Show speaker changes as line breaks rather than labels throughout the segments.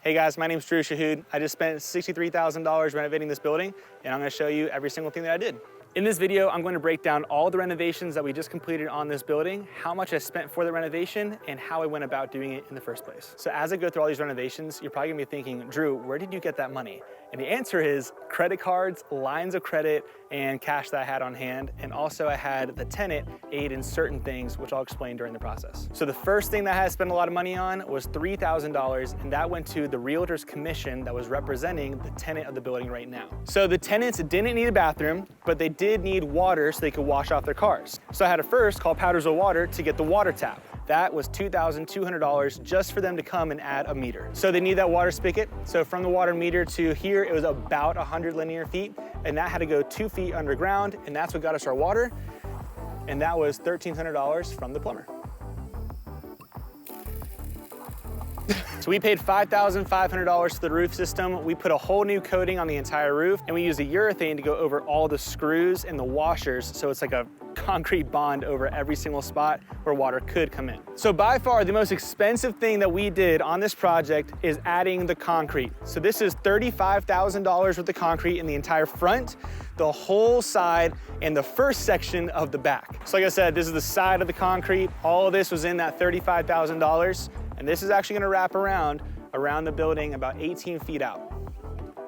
Hey guys, my name's Drew Shahood. I just spent $63,000 renovating this building, and I'm gonna show you every single thing that I did. In this video, I'm going to break down all the renovations that we just completed on this building, how much I spent for the renovation, and how I went about doing it in the first place. So as I go through all these renovations, you're probably gonna be thinking, Drew, where did you get that money? And the answer is credit cards, lines of credit, and cash that I had on hand. And also I had the tenant aid in certain things, which I'll explain during the process. So the first thing that I had to spend a lot of money on was $3,000, and that went to the realtor's commission that was representing the tenant of the building right now. So the tenants didn't need a bathroom, but they did need water so they could wash off their cars. So I had to first call Powdersville Water to get the water tap. That was $2,200 just for them to come and add a meter. So they need that water spigot. So from the water meter to here, it was about 100 linear feet, and that had to go 2 feet underground, and that's what got us our water. And that was $1,300 from the plumber. So we paid $5,500 for the roof system. We put a whole new coating on the entire roof, and we used a urethane to go over all the screws and the washers, so it's like a concrete bond over every single spot where water could come in. So by far, the most expensive thing that we did on this project is adding the concrete. So this is $35,000 worth of concrete in the entire front, the whole side, and the first section of the back. So like I said, this is the side of the concrete. All of this was in that $35,000. And this is actually gonna wrap around the building about 18 feet out.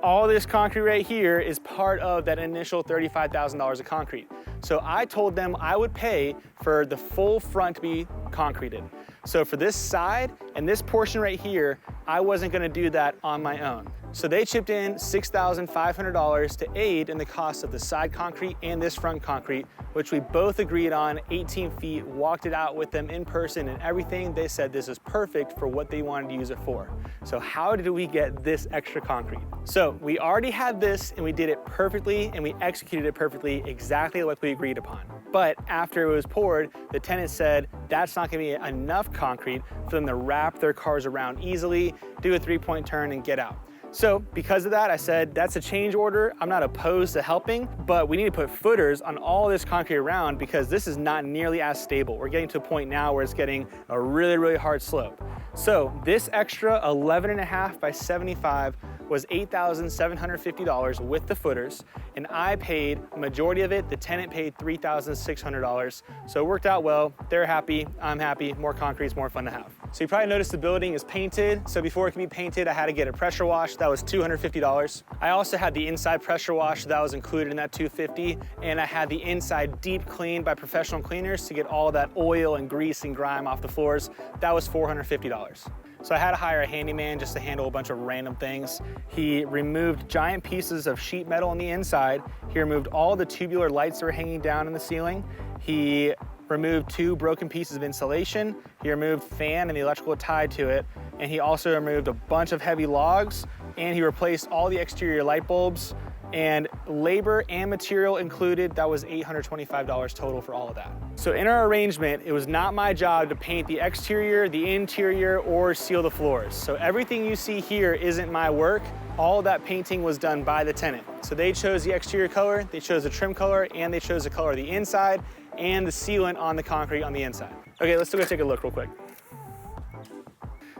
All this concrete right here is part of that initial $35,000 of concrete. So I told them I would pay for the full front to be concreted. So for this side and this portion right here, I wasn't gonna do that on my own. So they chipped in $6,500 to aid in the cost of the side concrete and this front concrete, which we both agreed on, 18 feet, walked it out with them in person and everything. They said this is perfect for what they wanted to use it for. So how did we get this extra concrete? So we already had this and we did it perfectly and we executed it perfectly exactly like we agreed upon. But after it was poured, the tenant said that's not gonna be enough concrete for them to wrap their cars around easily, do a 3-point turn and get out. So because of that, I said, that's a change order. I'm not opposed to helping, but we need to put footers on all this concrete around because this is not nearly as stable. We're getting to a point now where it's getting a really, really hard slope. So this extra 11.5 by 75 was $8,750 with the footers, and I paid a majority of it. The tenant paid $3,600. So it worked out well. They're happy, I'm happy. More concrete is more fun to have. So you probably noticed the building is painted. So before it can be painted, I had to get it pressure washed. That was $250. I also had the inside pressure wash that was included in that $250, and I had the inside deep cleaned by professional cleaners to get all that oil and grease and grime off the floors. That was $450. So I had to hire a handyman just to handle a bunch of random things. He removed giant pieces of sheet metal on the inside. He removed all the tubular lights that were hanging down in the ceiling. He removed 2 broken pieces of insulation. He removed fan and the electrical tied to it. And he also removed a bunch of heavy logs, and he replaced all the exterior light bulbs, and labor and material included. That was $825 total for all of that. So in our arrangement, it was not my job to paint the exterior, the interior, or seal the floors. So everything you see here isn't my work. All of that painting was done by the tenant. So they chose the exterior color, they chose the trim color, and they chose the color of the inside and the sealant on the concrete on the inside. Okay, let's go take a look real quick.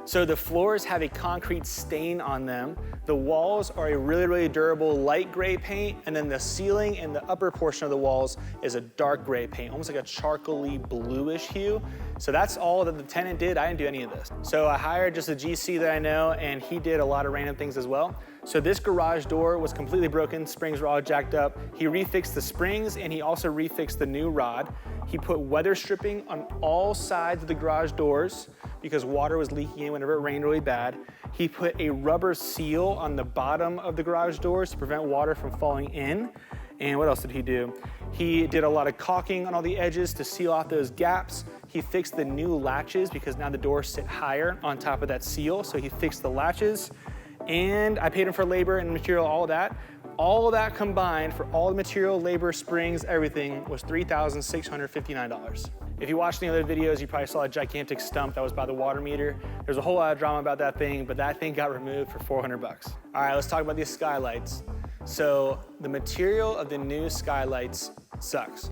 So the floors have a concrete stain on them. The walls are a really, really durable light gray paint, and then the ceiling and the upper portion of the walls is a dark gray paint, almost like a charcoaly bluish hue. So that's all that the tenant did. I didn't do any of this. So I hired just a GC that I know, and he did a lot of random things as well. So this garage door was completely broken, springs were all jacked up. He refixed the springs, and he also refixed the new rod. He put weather stripping on all sides of the garage doors because water was leaking in whenever it rained really bad. He put a rubber seal on the bottom of the garage doors to prevent water from falling in. And what else did he do? He did a lot of caulking on all the edges to seal off those gaps. He fixed the new latches because now the doors sit higher on top of that seal. So he fixed the latches, and I paid him for labor and material, all of that. All of that combined for all the material, labor, springs, everything was $3,659. If you watched any other videos, you probably saw a gigantic stump that was by the water meter. There's a whole lot of drama about that thing, but that thing got removed for 400 bucks. All right, let's talk about these skylights. So the material of the new skylights sucks,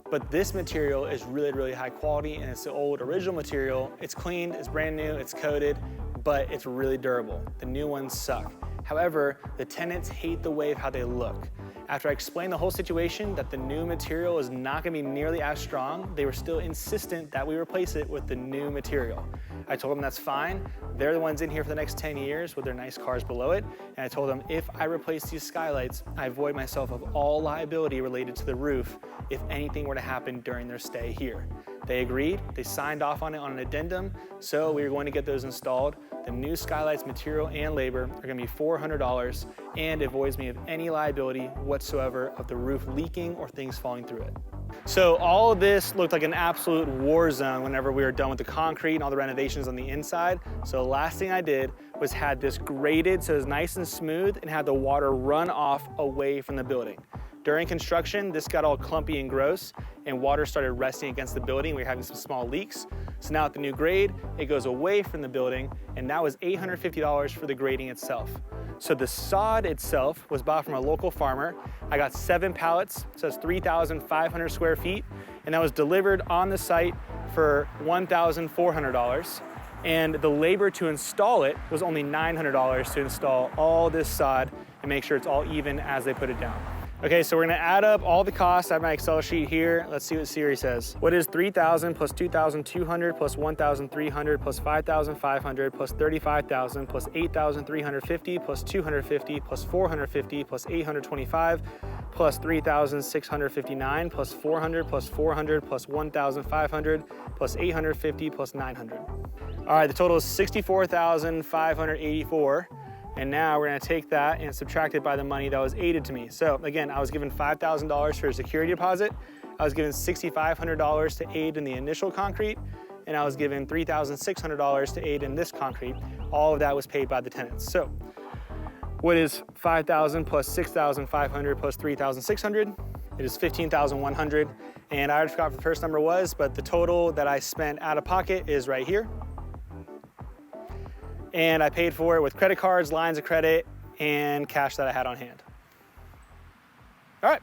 but this material is really, really high quality, and it's the old original material. It's cleaned, it's brand new, it's coated. but it's really durable. The new ones suck. However, the tenants hate the way of how they look. After I explained the whole situation, that the new material is not gonna be nearly as strong, they were still insistent that we replace it with the new material. I told them that's fine. They're the ones in here for the next 10 years with their nice cars below it. And I told them if I replace these skylights, I avoid myself of all liability related to the roof if anything were to happen during their stay here. They agreed, they signed off on it on an addendum, so we were going to get those installed. The new skylights material and labor are gonna be $400 and avoids me of any liability whatsoever of the roof leaking or things falling through it. So all of this looked like an absolute war zone whenever we were done with the concrete and all the renovations on the inside. So the last thing I did was had this graded so it was nice and smooth and had the water run off away from the building. During construction, this got all clumpy and gross and water started resting against the building. We were having some small leaks. So now at the new grade, it goes away from the building and that was $850 for the grading itself. So the sod itself was bought from a local farmer. I got 7 pallets, so it's 3,500 square feet, and that was delivered on the site for $1,400. And the labor to install it was only $900 to install all this sod and make sure it's all even as they put it down. Okay, so we're gonna add up all the costs. I have my Excel sheet here. Let's see what Siri says. What is 3,000 plus 2,200 plus 1,300 plus 5,500 plus 35,000 plus 8,350 plus 250 plus 450 plus 825 plus 3,659 plus 400 plus 400 plus 1,500 plus 850 plus 900. All right, the total is 64,584. And now we're gonna take that and subtract it by the money that was aided to me. So again, I was given $5,000 for a security deposit. I was given $6,500 to aid in the initial concrete, and I was given $3,600 to aid in this concrete. All of that was paid by the tenants. So what is 5,000 plus 6,500 plus 3,600? It is 15,100. And I already forgot what the first number was, but the total that I spent out of pocket is right here. And I paid for it with credit cards, lines of credit, and cash that I had on hand. All right,